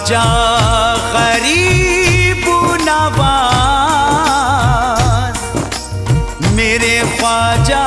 ख्वाजा गरीब नवाज, मेरे ख्वाजा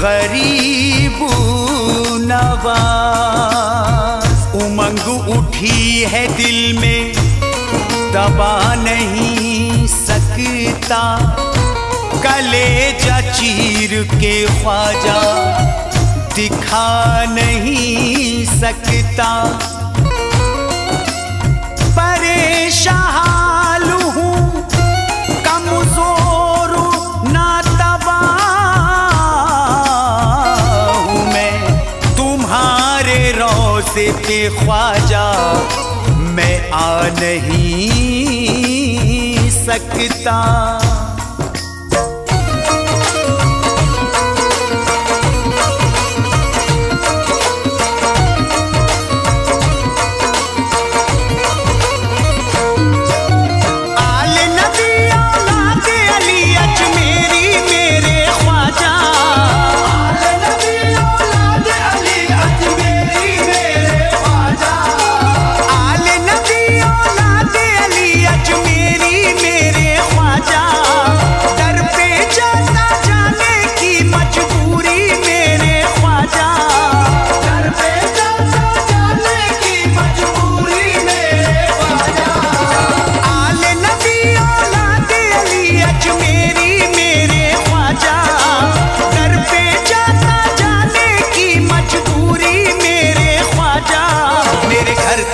गरीब नवाज। उमंग उठी है दिल में दबा नहीं सकता, कलेजा चीर के ख्वाजा दिखा नहीं सकता। परेशान हूँ कमजोर नातबा हूँ मैं, तुम्हारे रोज़े पे ख्वाजा मैं आ नहीं सकता।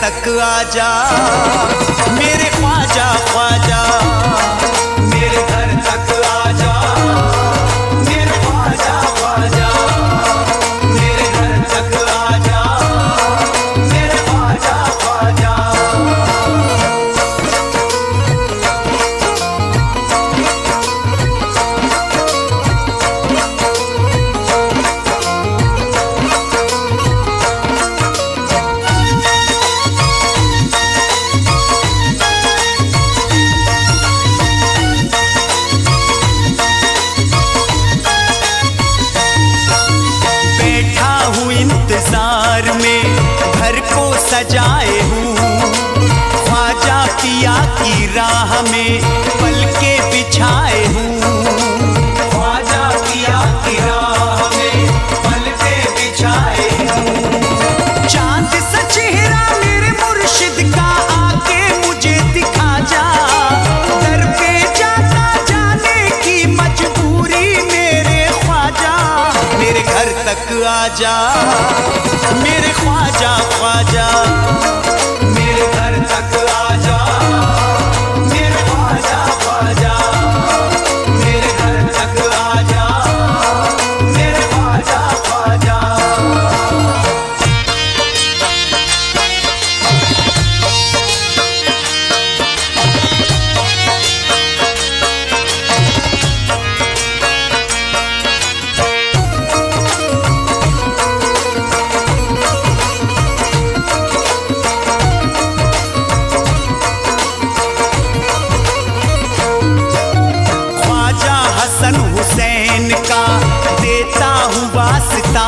तक आजा मेरे ख्वाजा ख्वाजा, मेरे घर तक आजा मेरे ख्वाजा ख्वाजा, मेरे घर तक आजा मेरे ख्वाजा ख्वाजा। इंतजार में घर को सजाए हूँ, ख्वाजा पिया की राह में पलके बिछाए हूँ, ख्वाजा पिया की राह में पलके बिछाए हूँ। चांद सा चेहरा मेरे मुर्शिद का आके मुझे दिखा जा, दर पे जाता जाने की मजबूरी मेरे ख्वाजा, मेरे घर तक आजा मेरे ख्वाजा ख्वाजा, मेरे घर तक आजा मेरे ख्वाजा ख्वाजा, मेरे घर तक आजा मेरे ख्वाजा ख्वाजा। हुसैन का देता हूँ वास्ता,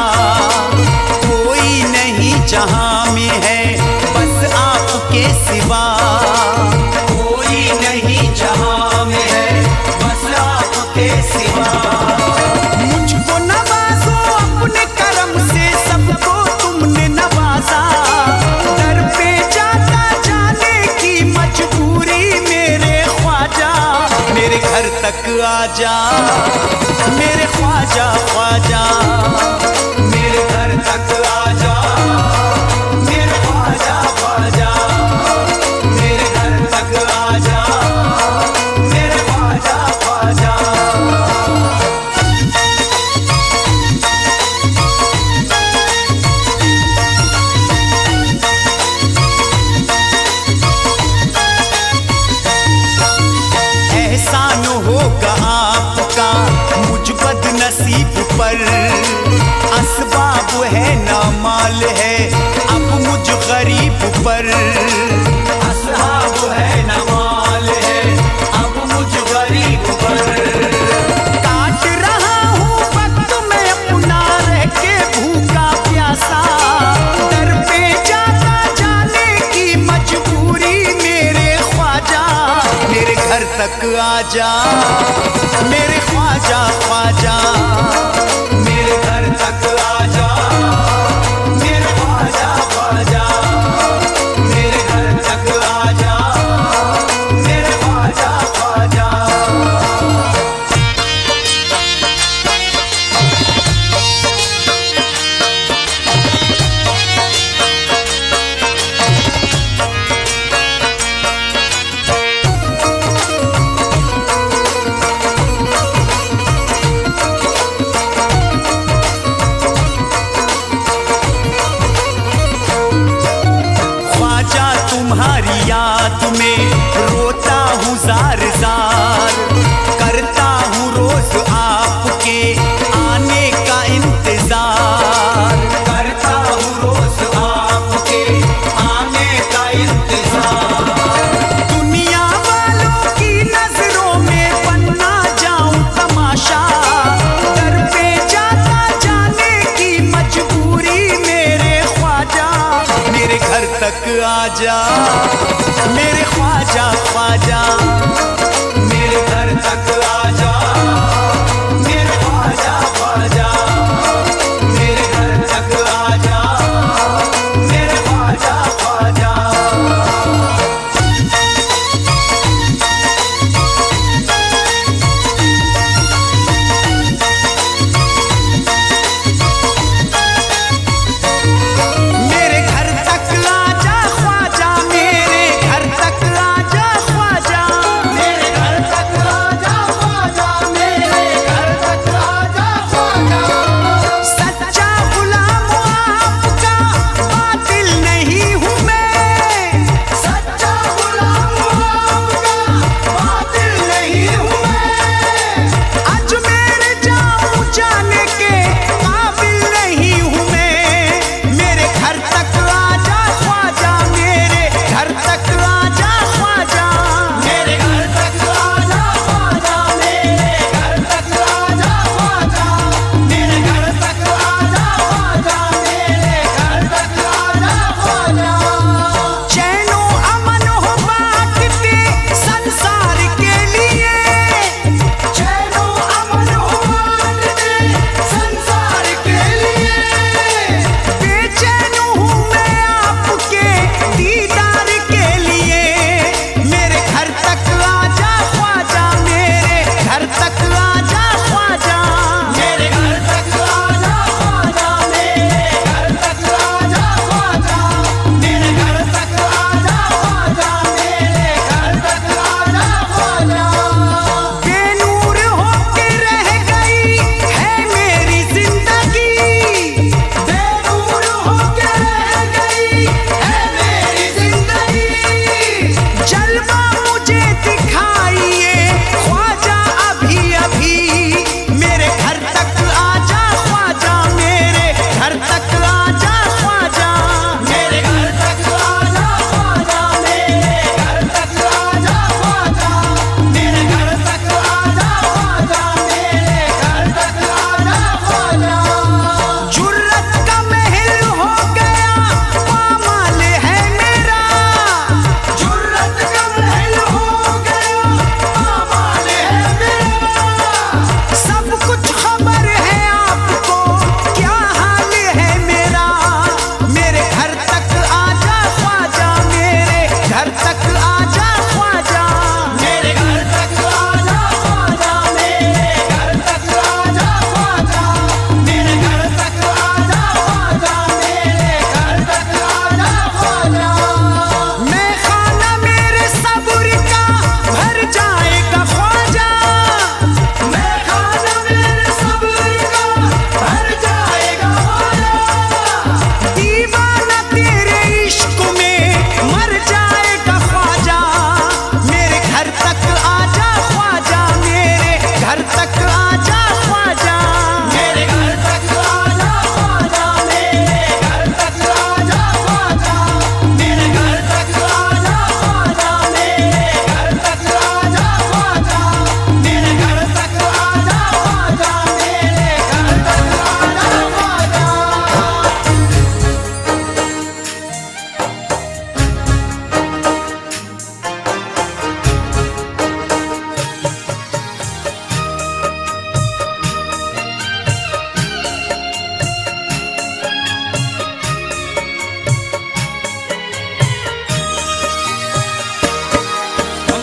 कोई नहीं जहां में है बस आपके सिवा, कोई नहीं जहां में है बस आपके सिवा। मुझको नवाजो अपने करम से, सबको तुमने नवाजा, दर पे जाता जाने की मजबूरी मेरे ख्वाजा, मेरे घर तक आजा मेरे ख्वाजा ख्वाजा, मेरे घर तक आजा मेरे ख्वाजा ख्वाजा, मेरे घर तक आजा मेरे ख्वाजा ख्वाजा। एहसान होगा आपका मुझ बदनसीब पर, असबाब है ना माल है अब मुझ गरीब पर, असबाब है ना माल है अब मुझ गरीब पर। काट रहा हूँ वक्त मैं अपना रह के भूखा प्यासा, दर पे जाता जाने की तक आजा मेरे ख्वाजा ख्वाजा, मेरे घर तक आजा मेरे ख्वाजा ख्वाजा, मेरे घर तक आजा मेरे ख्वाजा ख्वाजा। तुम्हारी याद में रोता हूँ जार जार, करता हूँ रोज आपके आने का इंतजार, करता हूँ रोज आपके आने का इंतजार। दुनिया वालों की नजरों में बनना जाऊं तमाशा, दर पे जाता जाने की मजबूरी मेरे ख्वाजा, मेरे घर तक आजा मेरे ख्वाजा ख्वाजा, मेरे घर तक आजा मेरे ख्वाजा ख्वाजा, मेरे घर तक आजा मेरे ख्वाजा ख्वाजा। जलवा मुझे दिखा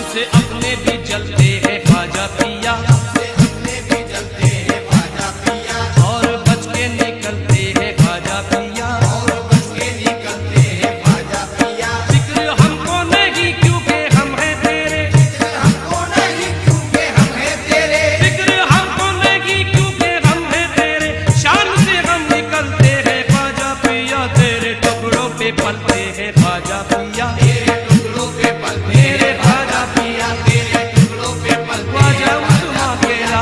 हमसे अपने भी जलते हैं ख्वाजा पिया, और बच के निकलते हैं ख्वाजा पिया। जिक्र हमको नहीं क्योंकि हम हैं तेरे, जिक्र हमको नहीं क्योंकि हम हैं तेरे, शान से हम निकलते हैं ख्वाजा पिया। तेरे टुकड़ों पे पलते हैं ख्वाजा पिया, मेरे ख्वाजा पिया, ख्वाजा उस्मा केला।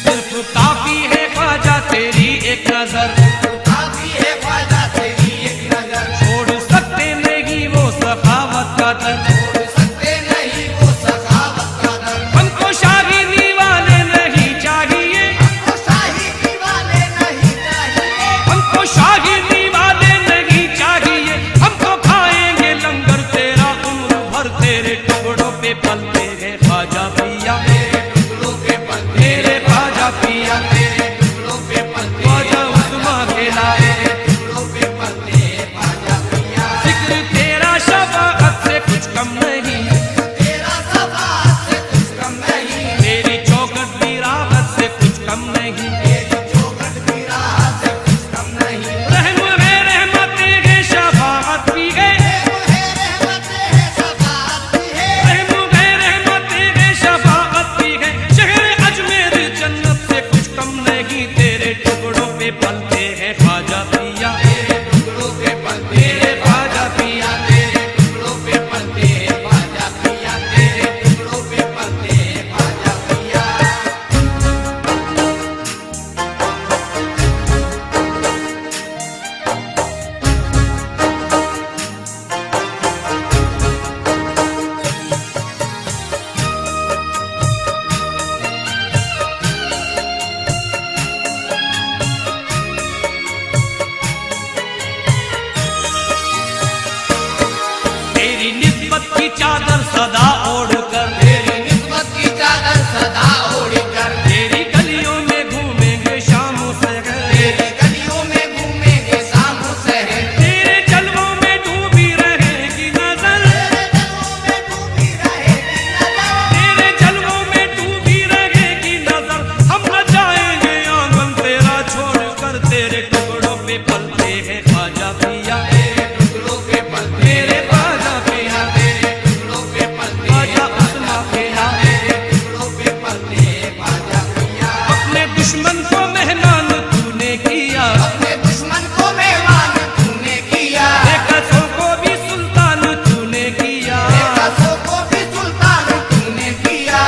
सिर्फ काफी है ख्वाजा तेरी एक नजर, छोड़ सकते नहीं वो सखावत का दर। हमको शाहीनी वाले नहीं चाहिए, हमको शाहीनी वाले नहीं चाहिए। हमको खाएंगे लंगर तेरा उम्र भर, तेरे टुकड़ों पे पलते हैं ख्वाजा पिया, मेरे ख्वाजा पिया, ख्वाजा उस्मा केला। जिक्र तेरा शफाअत से कुछ कम नहीं, तेरी चौखट भी राहत से कुछ कम नहीं। रहम है रहमतें है शफाअत भी है, रहम है रहमतें है शफाअत भी है। शहर अजमेर जन्नत से कुछ कम नहीं, तेरे टुकड़ों पे पलते हैं ख्वाजा पिया, मेरे ख्वाजा पिया। तेरी निस्बत की चादर सदा ओढ़कर, तेरी गलियों में घूमेंगे शाम सहर, तेरे जलवों में डूबी रहेगी नजर, तेरे जलवों में डूबी रहेगी नजर। हम न जाएंगे आंगन तेरा छोड़कर, तेरे टुकड़ों पे पलते हैं ख्वाजा पिया, मेरे ख्वाजा पिया, ख्वाजा उस्मा केला। अपने दुश्मन को मेहमान तूने किया, बेकसों को भी सुल्तान तूने किया।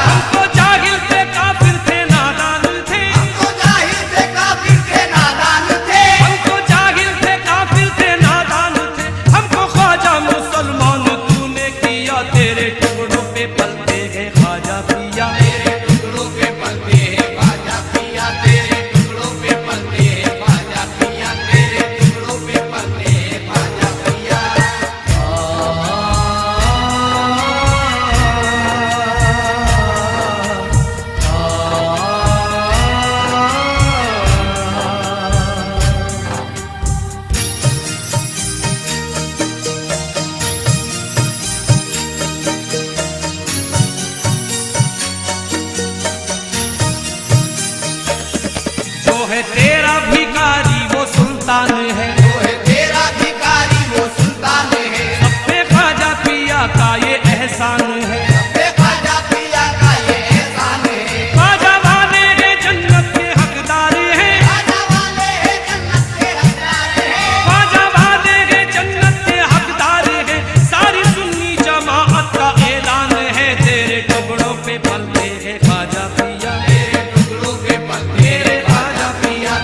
हमको जाहिल थे काफिर थे नादान थे, हमको जाहिल थे काफिर थे नादान थे। हमको ख्वाजा मुसलमान तूने किया, तेरे टुकड़ों पे पलते हैं ख्वाजा पिया, जो है तेरा भिखारी वो सुल्तान है, सब पे ख्वाजा पिया का ये एहसान है। ख्वाजा वाले हैं जन्नत के हकदार हैं, ख्वाजा वाले हैं जन्नत के हकदार हैं। सारी सुन्नी जमाअत का ऐलान है, तेरे टुकड़ों पे पलते हैं ख्वाजा पिया, मेरे ख्वाजा पिया।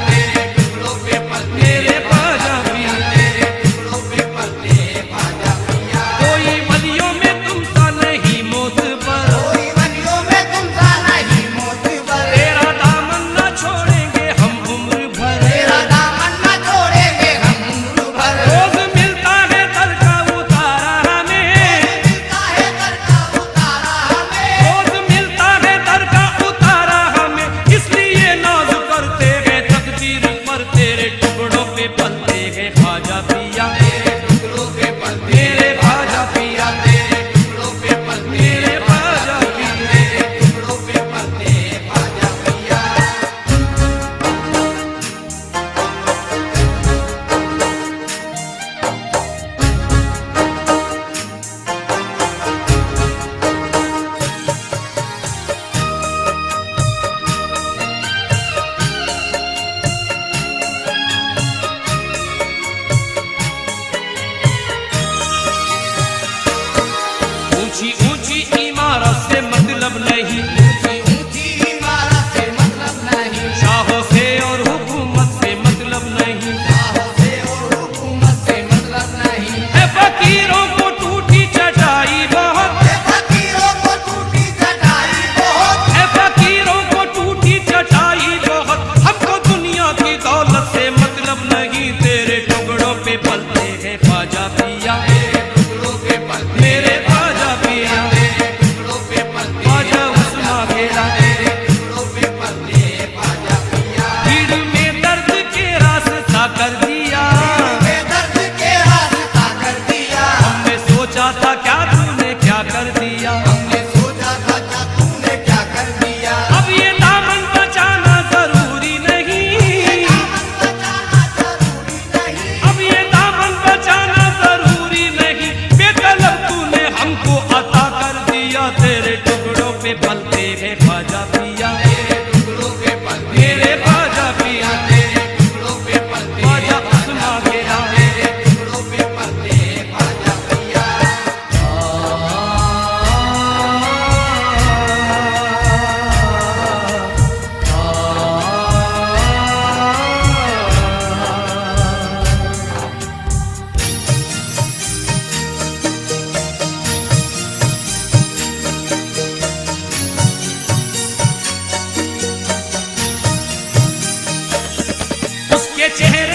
चेहरे